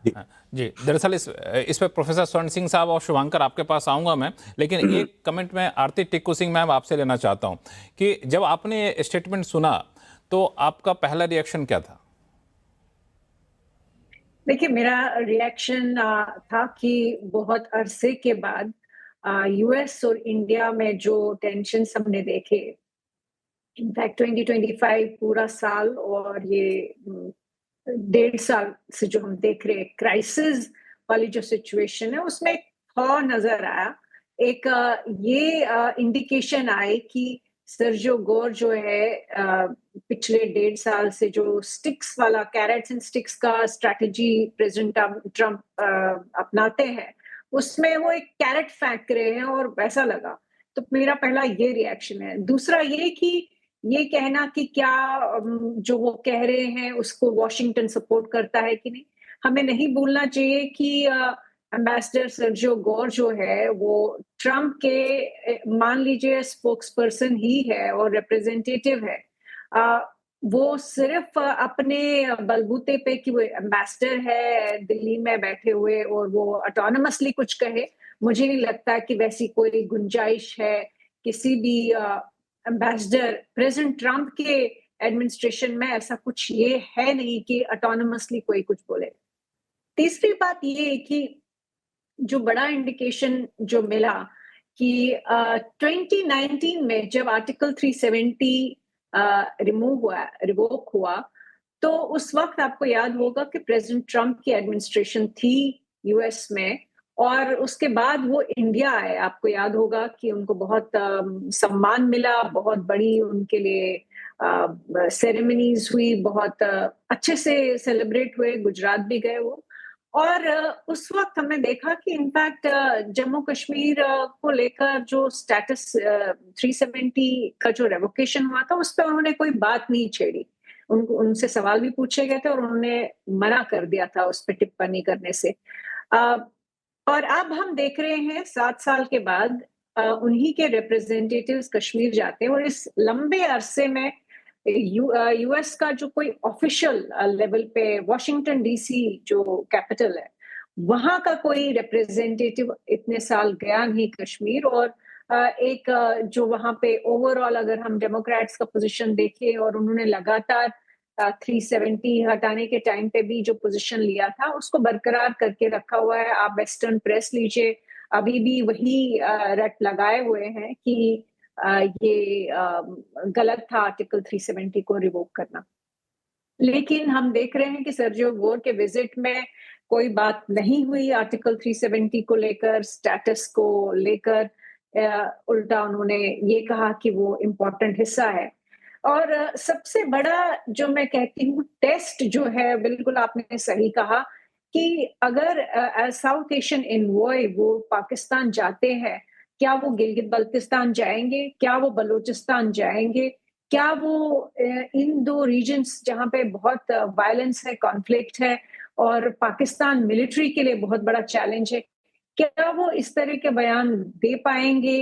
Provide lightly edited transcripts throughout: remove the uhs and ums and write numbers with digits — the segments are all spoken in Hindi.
हाँ, जी, दरअसल इस पे प्रोफेसर स्वर्ण सिंह साहब और शुभांकर आपके पास आऊँगा मैं, लेकिन एक कमेंट मैं आरती टिक्कू सिंह मैम आपसे लेना चाहता हूँ कि जब आपने ये स्टेटमेंट सुना, तो आपका पहला रिएक्शन क्या था? देखिए, मेरा रिएक्शन था कि बहुत अरसे के बाद यूएस और इंडिया में जो टेंशन्स हमने देखे, इनफैक्ट 2025 पूरा साल और ये 1.5 साल से जो हम देख रहे हैं क्राइसिस वाली जो सिचुएशन है, उसमें एक थॉ नज़र आया। एक ये इंडिकेशन आई कि सर्जियो गोर जो है पिछले 1.5 साल से जो स्टिक्स वाला कैरेट्स एंड स्टिक्स का स्ट्रैटेजी प्रेज़िडेंट ट्रम्प अपनाते हैं, उसमें वो एक कैरेट फेंक रहे हैं और वैसा लगा। तो मेरा पहला ये रिएक्शन है। दूसरा ये कि ये कहना कि क्या जो वो कह रहे हैं उसको वॉशिंगटन सपोर्ट करता है कि नहीं। हमें नहीं भूलना चाहिए कि एम्बेसडर सर्जियो गोर जो है वो ट्रम्प के मान लीजिए स्पोक्सपर्सन ही है और रिप्रेजेंटेटिव है। अ, वो सिर्फ अपने बलबूते पे कि वो एम्बेसडर है दिल्ली में बैठे हुए और वो ऑटोनोमसली कुछ कहे, मुझे नहीं लगता कि वैसी कोई गुंजाइश है किसी भी एम्बेसडर प्रेसिडेंट ट्रम्प के एडमिनिस्ट्रेशन में। ऐसा कुछ ये है नहीं कि ऑटोनोमसली कोई कुछ बोले। तीसरी बात ये है कि जो बड़ा इंडिकेशन जो मिला कि 2019 में जब आर्टिकल 370 रिवोक हुआ, तो उस वक्त आपको याद होगा कि प्रेसिडेंट ट्रम्प की एडमिनिस्ट्रेशन थी यूएस में और उसके बाद वो इंडिया आए। आपको याद होगा कि उनको बहुत सम्मान मिला, बहुत बड़ी उनके लिए सेरेमनीज हुई, बहुत अच्छे से सेलिब्रेट हुए, गुजरात भी गए वो। और उस वक्त हमने देखा कि इनफैक्ट जम्मू कश्मीर को लेकर जो स्टेटस 370 का जो रेवोकेशन हुआ था, उस पर उन्होंने कोई बात नहीं छेड़ी। उनको उनसे सवाल भी पूछे गए थे और उन्होंने मना कर दिया था उस पर टिप्पणी करने से। अ, और अब हम देख रहे हैं 7 साल के बाद उन्हीं के रिप्रेजेंटेटिव्स कश्मीर जाते हैं और इस लंबे अरसे में यूएस का जो कोई ऑफिशियल लेवल पे वॉशिंगटन डीसी जो कैपिटल है, वहां का कोई रिप्रेजेंटेटिव इतने साल गया नहीं कश्मीर। और एक जो वहां पे ओवरऑल अगर हम डेमोक्रेट्स का पोजीशन देखें और उन्होंने लगातार 370 हटाने के टाइम पे भी जो पोजीशन लिया था उसको बरकरार करके रखा हुआ है। आप वेस्टर्न प्रेस लीजिए, अभी भी वही रट लगाए हुए हैं कि ये गलत था आर्टिकल 370 को रिवोक करना। लेकिन हम देख रहे हैं कि सर्जियो गोर के विजिट में कोई बात नहीं हुई आर्टिकल 370 को लेकर, स्टेटस को लेकर। उल्टा उन्होंने ये कहा कि वो इम्पोर्टेंट हिस्सा है। और सबसे बड़ा जो मैं कहती हूँ टेस्ट जो है, बिल्कुल आपने सही कहा कि अगर साउथ एशियन एनवॉय वो पाकिस्तान जाते हैं, क्या वो गिलगित बल्तिस्तान जाएंगे, क्या वो बलूचिस्तान जाएंगे, क्या वो इन दो रीजन्स जहाँ पे बहुत वायलेंस है, कॉन्फ्लिक्ट है और पाकिस्तान मिलिट्री के लिए बहुत बड़ा चैलेंज है, क्या वो इस तरह के बयान दे पाएंगे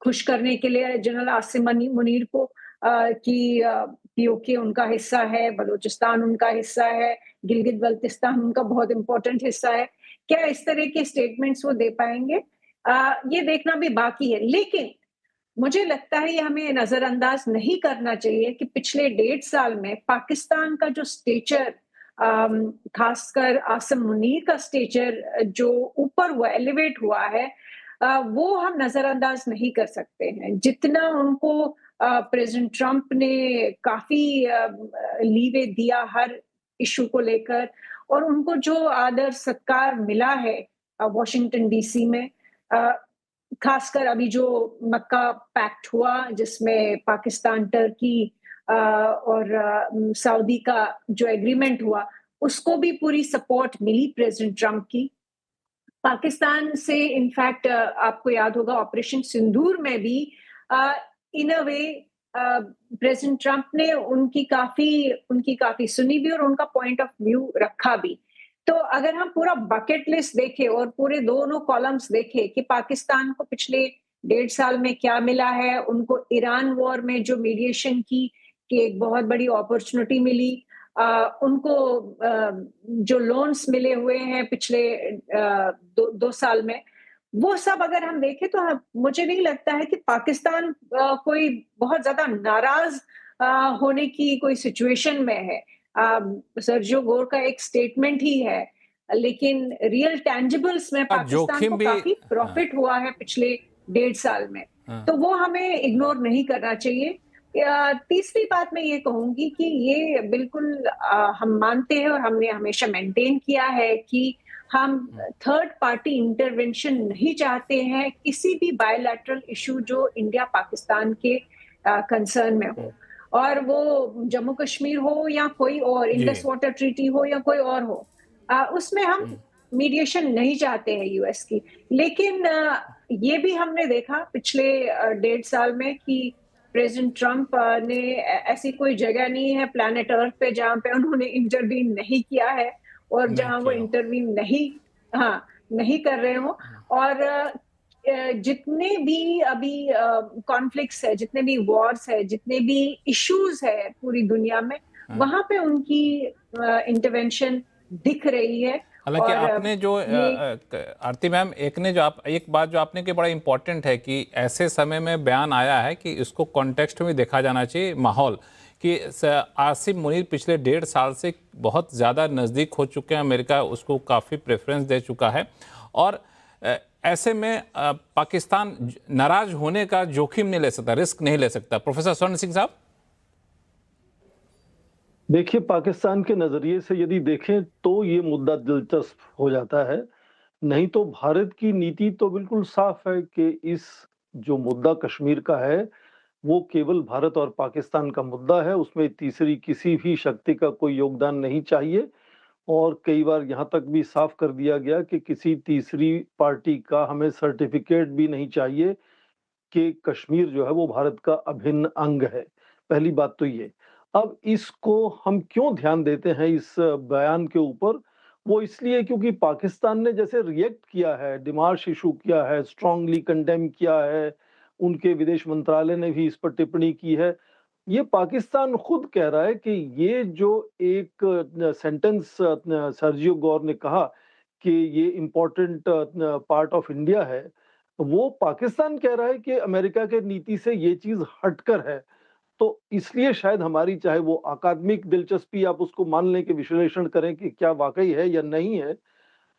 खुश करने के लिए जनरल आसिम मुनीर को कि पीओके उनका हिस्सा है, बलूचिस्तान उनका हिस्सा है, गिलगित बल्तिस्तान उनका बहुत इंपॉर्टेंट हिस्सा है। क्या इस तरह के स्टेटमेंट्स वो दे पाएंगे? ये देखना भी बाकी है। लेकिन मुझे लगता है ये हमें नजरअंदाज नहीं करना चाहिए कि पिछले 1.5 साल में पाकिस्तान का जो स्टेचर, खासकर आसिम मुनीर का स्टेचर जो ऊपर हुआ, एलिवेट हुआ है, वो हम नजरअंदाज नहीं कर सकते हैं। जितना उनको प्रेसिडेंट ट्रम्प ने काफी लीवे दिया हर इशू को लेकर और उनको जो आदर सत्कार मिला है वॉशिंगटन डीसी में, खासकर अभी जो मक्का पैक्ट हुआ जिसमें पाकिस्तान, टर्की और सऊदी का जो एग्रीमेंट हुआ, उसको भी पूरी सपोर्ट मिली प्रेसिडेंट ट्रम्प की। पाकिस्तान से इनफैक्ट आपको याद होगा ऑपरेशन सिंदूर में भी इन अ वे प्रेसिडेंट ट्रम्प ने उनकी काफी सुनी भी और उनका पॉइंट ऑफ व्यू रखा भी। तो अगर हम पूरा बकेट लिस्ट देखें और पूरे दोनों कॉलम्स देखें कि पाकिस्तान को पिछले 1.5 साल में क्या मिला है, उनको ईरान वॉर में जो मीडिएशन की कि एक बहुत बड़ी अपॉर्चुनिटी मिली, उनको जो लोन्स मिले हुए हैं पिछले 2 साल में, वो सब अगर हम देखें तो मुझे नहीं लगता है कि पाकिस्तान कोई बहुत ज़्यादा नाराज़ होने की कोई सिचुएशन में है। सर्जियो गोर का एक स्टेटमेंट ही है, लेकिन रियल टैंजिबल्स में का पाकिस्तान को जोखिम भी। काफ़ी हाँ, प्रॉफ़िट हुआ है पिछले 1.5 साल में। हाँ, तो वो हमें इग्नोर नहीं करना चाहिए। तीसरी बात मैं ये कहूँगी कि ये बिल्कुल हम मानते हैं और हमने हमेशा मेंटेन किया है कि हम थर्ड पार्टी इंटरवेंशन नहीं चाहते हैं किसी भी बायलैटरल इश्यू जो इंडिया पाकिस्तान के कंसर्न में हो, और वो जम्मू कश्मीर हो या कोई और, जी। इंडस वाटर ट्रीटी हो या कोई और हो, उसमें हम मीडिएशन नहीं चाहते हैं यूएस की। लेकिन ये भी हमने देखा पिछले 1.5 साल में कि प्रेसिडेंट ट्रंप ने ऐसी कोई जगह नहीं है प्लैनेट अर्थ पे जहाँ पे उन्होंने इंटरवीन नहीं किया है, और नहीं जहाँ वो किया। इंटरवीन नहीं, हाँ, नहीं कर रहे हो। और जितने भी अभी कॉन्फ्लिक्ट्स है, जितने भी वॉर्स है, जितने भी इश्यूज है पूरी दुनिया में, हाँ। वहां पे उनकी इंटरवेंशन दिख रही है। हालांकि और आपने जो ये आरती मैम, एक बात जो आपने की बड़ा इंपॉर्टेंट है कि ऐसे समय में बयान आया है कि इसको कॉन्टेक्स्ट में देखा जाना चाहिए, माहौल कि आसिम मुनीर पिछले 1.5 साल से बहुत ज़्यादा नज़दीक हो चुके हैं, अमेरिका उसको काफ़ी प्रेफरेंस दे चुका है, और ऐसे में पाकिस्तान नाराज होने का जोखिम नहीं ले सकता, रिस्क नहीं ले सकता। प्रोफेसर स्वर्ण सिंह साहब। देखिए, पाकिस्तान के नजरिए से यदि देखें तो ये मुद्दा दिलचस्प हो जाता है। नहीं तो भारत की नीति तो बिल्कुल साफ है कि इस जो मुद्दा कश्मीर का है वो केवल भारत और पाकिस्तान का मुद्दा है, उसमें तीसरी किसी भी शक्ति का कोई योगदान नहीं चाहिए। और कई बार यहाँ तक भी साफ कर दिया गया कि किसी तीसरी पार्टी का हमें सर्टिफिकेट भी नहीं चाहिए कि कश्मीर जो है वो भारत का अभिन्न अंग है। पहली बात तो ये। अब इसको हम क्यों ध्यान देते हैं इस बयान के ऊपर? वो इसलिए क्योंकि पाकिस्तान ने जैसे रिएक्ट किया है, डिमार्श इशू किया है, स्ट्रांगली कंडेम किया है, उनके विदेश मंत्रालय ने भी इस पर टिप्पणी की है। ये पाकिस्तान खुद कह रहा है कि ये जो एक सेंटेंस सर्जियो गौर ने कहा कि ये इम्पोर्टेंट पार्ट ऑफ इंडिया है, वो पाकिस्तान कह रहा है कि अमेरिका के नीति से ये चीज हटकर है। तो इसलिए शायद हमारी, चाहे वो अकादमिक दिलचस्पी आप उसको मान लें कि विश्लेषण करें कि क्या वाकई है या नहीं है।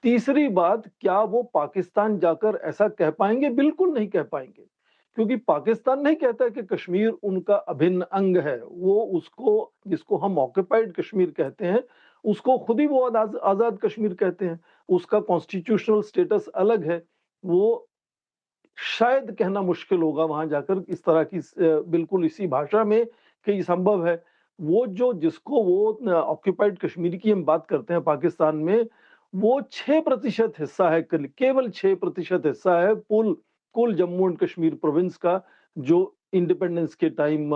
तीसरी बात, क्या वो पाकिस्तान जाकर ऐसा कह पाएंगे? बिल्कुल नहीं कह पाएंगे, क्योंकि पाकिस्तान नहीं कहता कि कश्मीर उनका अभिन्न अंग है। वो उसको, जिसको हम ऑक्युपाइड कश्मीर कहते हैं, उसको खुद ही वो आजाद कश्मीर कहते हैं। उसका कॉन्स्टिट्यूशनल स्टेटस अलग है। वो शायद कहना मुश्किल होगा वहां जाकर इस तरह की बिल्कुल इसी भाषा में कि ये संभव है। वो जो, जिसको वो ऑक्युपाइड कश्मीर की हम बात करते हैं पाकिस्तान में, वो 6% हिस्सा है, केवल 6% हिस्सा है कुल कुल जम्मू एंड कश्मीर प्रोविंस का, जो इंडिपेंडेंस के टाइम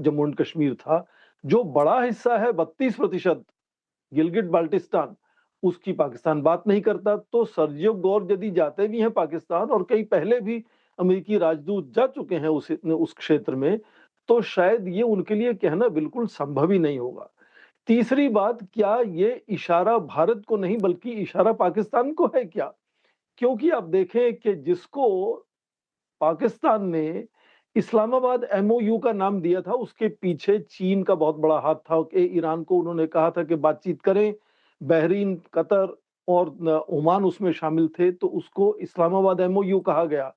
जम्मू एंड कश्मीर था। जो बड़ा हिस्सा है 32%, गिलगिट बाल्टिस्तान, उसकी पाकिस्तान बात नहीं करता। तो सर्जियो गौर यदि जाते भी हैं पाकिस्तान, और कई पहले भी अमेरिकी राजदूत जा चुके हैं उस क्षेत्र में, तो शायद ये उनके लिए कहना बिल्कुल संभव ही नहीं होगा। तीसरी बात, क्या ये इशारा भारत को नहीं बल्कि इशारा पाकिस्तान को है क्या? क्योंकि आप देखें कि जिसको पाकिस्तान ने इस्लामाबाद एमओयू का नाम दिया था, उसके पीछे चीन का बहुत बड़ा हाथ था कि ईरान को उन्होंने कहा था कि बातचीत करें। बहरीन, कतर और ओमान उसमें शामिल थे, तो उसको इस्लामाबाद एमओयू कहा गया।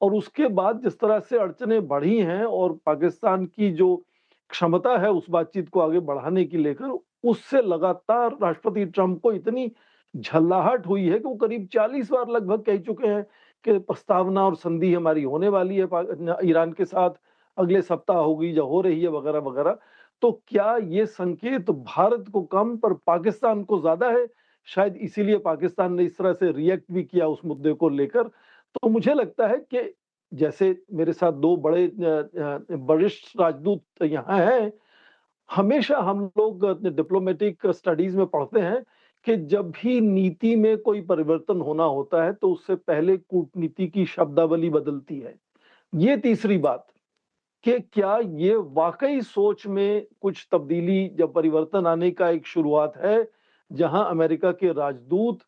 और उसके बाद जिस तरह से अड़चनें बढ़ी हैं और पाकिस्तान की जो क्षमता है उस बातचीत को आगे बढ़ाने की लेकर, उससे लगातार राष्ट्रपति ट्रंप को इतनी झल्लाहट हुई है कि वो करीब 40 बार लगभग कह चुके हैं कि प्रस्तावना और संधि हमारी होने वाली है ईरान के साथ, अगले सप्ताह होगी या हो रही है, वगैरह वगैरह। तो क्या ये संकेत भारत को कम पर पाकिस्तान को ज्यादा है? शायद इसीलिए पाकिस्तान ने इस तरह से रिएक्ट भी किया उस मुद्दे को लेकर। तो मुझे लगता है कि जैसे मेरे साथ दो बड़े वरिष्ठ राजदूत यहाँ हैं, हमेशा हम लोग डिप्लोमेटिक स्टडीज में पढ़ते हैं कि जब भी नीति में कोई परिवर्तन होना होता है तो उससे पहले कूटनीति की शब्दावली बदलती है। ये तीसरी बात कि क्या ये वाकई सोच में कुछ तब्दीली या परिवर्तन आने का एक शुरुआत है, जहां अमेरिका के राजदूत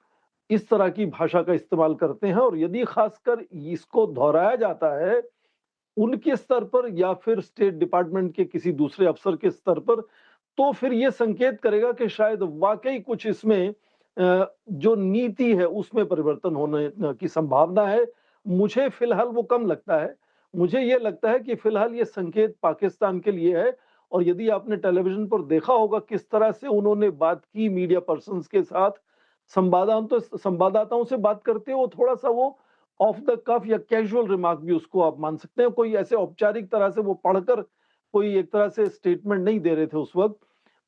इस तरह की भाषा का इस्तेमाल करते हैं, और यदि खासकर इसको दोहराया जाता है उनके स्तर पर या फिर स्टेट डिपार्टमेंट के किसी दूसरे अफसर के स्तर पर, तो फिर ये संकेत करेगा कि शायद वाकई कुछ इसमें जो नीति है उसमें परिवर्तन होने की संभावना है। मुझे फिलहाल वो कम लगता है। मुझे ये लगता है कि फिलहाल ये संकेत पाकिस्तान के लिए है, और यदि आपने टेलीविजन पर देखा होगा किस तरह से उन्होंने बात की मीडिया पर्सन्स के साथ, संवाददाताओं से बात करते हैं, वो थोड़ा-सा वो ऑफ द कफ या कैजुअल रिमार्क भी उसको आप मान सकते हैं। कोई ऐसे औपचारिक तरह से वो पढ़कर कोई एक तरह से स्टेटमेंट नहीं दे रहे थे उस वक़्त।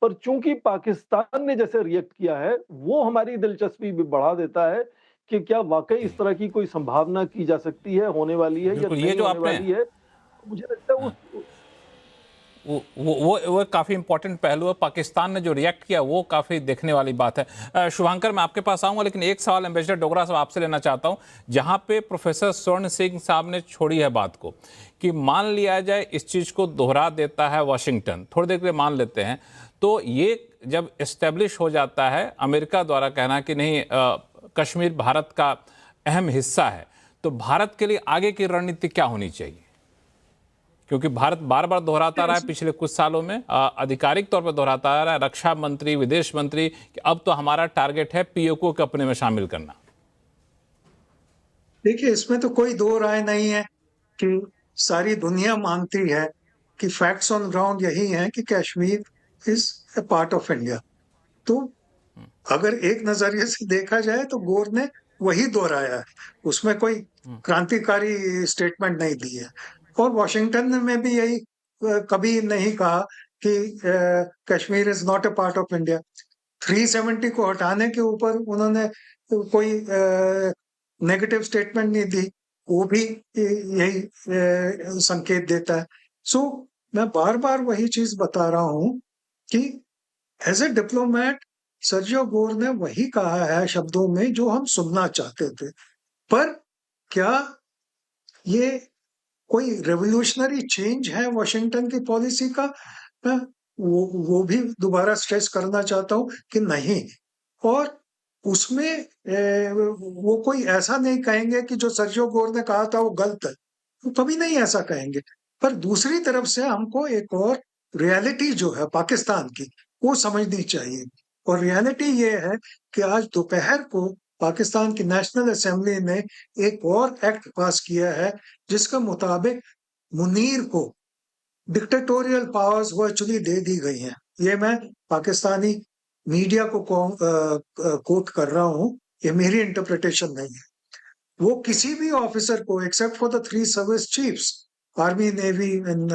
पर चूँकि पाकिस्तान ने जैसे रिएक्ट किया है, वो हमारी दिलचस्पी भी बढ़ा देता है कि क्या वाक़ई इस तरह की कोई संभावना की जा सकती है, होने वाली है या बिल्कुल, ये नहीं जो होने आपने वाली है। मुझे लगता है हाँ, वो काफ़ी इंपॉर्टेंट पहलू है। पाकिस्तान ने जो रिएक्ट किया वो काफ़ी देखने वाली बात है। शुभांकर, मैं आपके पास आऊँगा, लेकिन एक सवाल एम्बेसडर डोगरा साहब आपसे लेना चाहता हूँ। जहाँ पे प्रोफेसर स्वर्ण सिंह साहब ने छोड़ी है बात को कि मान लिया जाए इस चीज़ को दोहरा देता है वाशिंगटन, थोड़ी देर के लिए मान लेते हैं, तो ये जब इस्टेब्लिश हो जाता है, अमेरिका द्वारा कहना कि नहीं कश्मीर भारत का अहम हिस्सा है, तो भारत के लिए आगे की रणनीति क्या होनी चाहिए? क्योंकि भारत बार बार दोहराता रहा है पिछले कुछ सालों में, आधिकारिक तौर पर दोहराता आ रहा है, रक्षा मंत्री, विदेश मंत्री, कि अब तो हमारा टारगेट है पीओके को अपने में शामिल करना। देखिए, इसमें तो कोई दो राय नहीं है कि सारी दुनिया मानती है कि फैक्ट्स ऑन ग्राउंड यही हैं कि Kashmir is a part of India. तो अगर एक नजरिए से देखा जाए तो गोर ने वही दोहराया है, उसमें कोई क्रांतिकारी स्टेटमेंट नहीं दी है। और वॉशिंगटन में भी यही कभी नहीं कहा कि Kashmir is not a part of India. 370 को हटाने के ऊपर उन्होंने कोई नेगेटिव स्टेटमेंट नहीं दी, वो भी यही संकेत देता है। सो मैं बार बार वही चीज बता रहा हूं कि as a diplomat Sergio Gor ने वही कहा है शब्दों में जो हम सुनना चाहते थे। पर क्या ये कोई रेवोल्यूशनरी चेंज है वॉशिंगटन की पॉलिसी का? मैं वो भी दोबारा स्ट्रेस करना चाहता हूं कि नहीं। और उसमें वो कोई ऐसा नहीं कहेंगे कि जो सर्जियो गोर ने कहा था वो गलत है, वो कभी नहीं ऐसा कहेंगे। पर दूसरी तरफ से हमको एक और रियलिटी जो है पाकिस्तान की वो समझनी चाहिए। और रियलिटी ये है कि आज दोपहर को पाकिस्तान की नेशनल असेंबली ने एक और एक्ट पास किया है जिसके मुताबिक मुनीर को डिक्टेटोरियल पावर्स वर्चुअली दे दी गई हैं। ये मैं पाकिस्तानी मीडिया को कोट कर रहा हूं, ये मेरी इंटरप्रिटेशन नहीं है। वो किसी भी ऑफिसर को except for the 3 service chiefs, army, navy and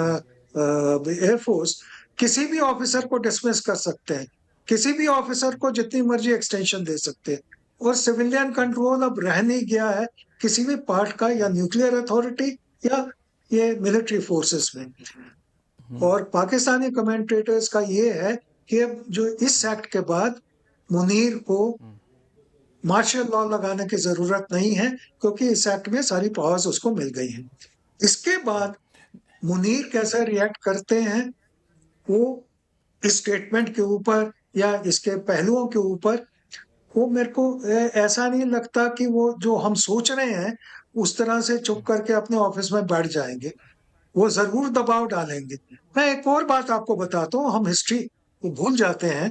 air force, किसी भी ऑफिसर को डिसमिस कर सकते हैं, किसी भी ऑफिसर को जितनी मर्जी एक्सटेंशन दे सकते हैं। और सिविलियन कंट्रोल अब रह नहीं गया है किसी भी पार्ट का, या न्यूक्लियर अथॉरिटी या ये मिलिट्री फोर्सेस में। और पाकिस्तानी कमेंटेटर्स का ये है कि अब जो इस एक्ट के बाद मुनीर को मार्शल लॉ लगाने की जरूरत नहीं है, क्योंकि इस एक्ट में सारी पावर्स उसको मिल गई हैं। इसके बाद मुनीर कैसे रिएक्ट करते हैं वो इस स्टेटमेंट के ऊपर या इसके पहलुओं के ऊपर, वो मेरे को ऐसा नहीं लगता कि वो जो हम सोच रहे हैं उस तरह से चुप करके अपने ऑफिस में बैठ जाएंगे। वो जरूर दबाव डालेंगे। मैं एक और बात आपको बताता हूँ, हम हिस्ट्री को भूल जाते हैं।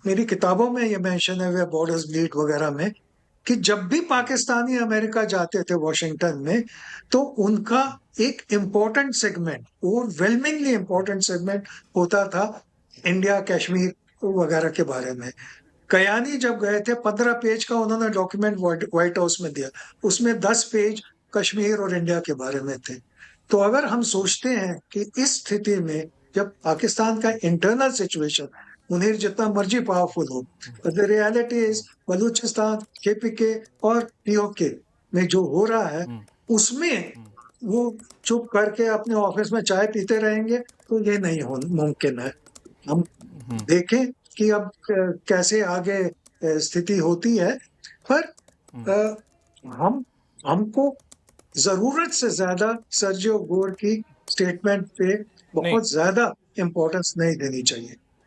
मेरी किताबों में ये मेंशन है, वे बॉर्डर्स ब्लीड वगैरह में, कि जब भी पाकिस्तानी अमेरिका जाते थे वॉशिंगटन में, तो उनका एक important segment, overwhelmingly important segment होता था इंडिया कश्मीर वगैरह के बारे में। कयानी जब गए थे 15 पेज का उन्होंने डॉक्यूमेंट व्हाइट हाउस में दिया, उसमें 10 पेज कश्मीर और इंडिया के बारे में थे। तो अगर हम सोचते हैं कि इस स्थिति में जब पाकिस्तान का इंटरनल सिचुएशन मुनीर जितना मर्जी पावरफुल हो, the reality is Balochistan, KPK और पीओके में जो हो रहा है उसमें वो चुप करके अपने ऑफिस में चाय पीते रहेंगे, तो ये नहीं मुमकिन है। हम देखें कि अब कैसे आगे स्थिति होती है। पर हमको जरूरत से ज्यादा सर्जियो गोर की स्टेटमेंट पे नहीं बहुत ज्यादा इम्पोर्टेंस नहीं देनी चाहिए।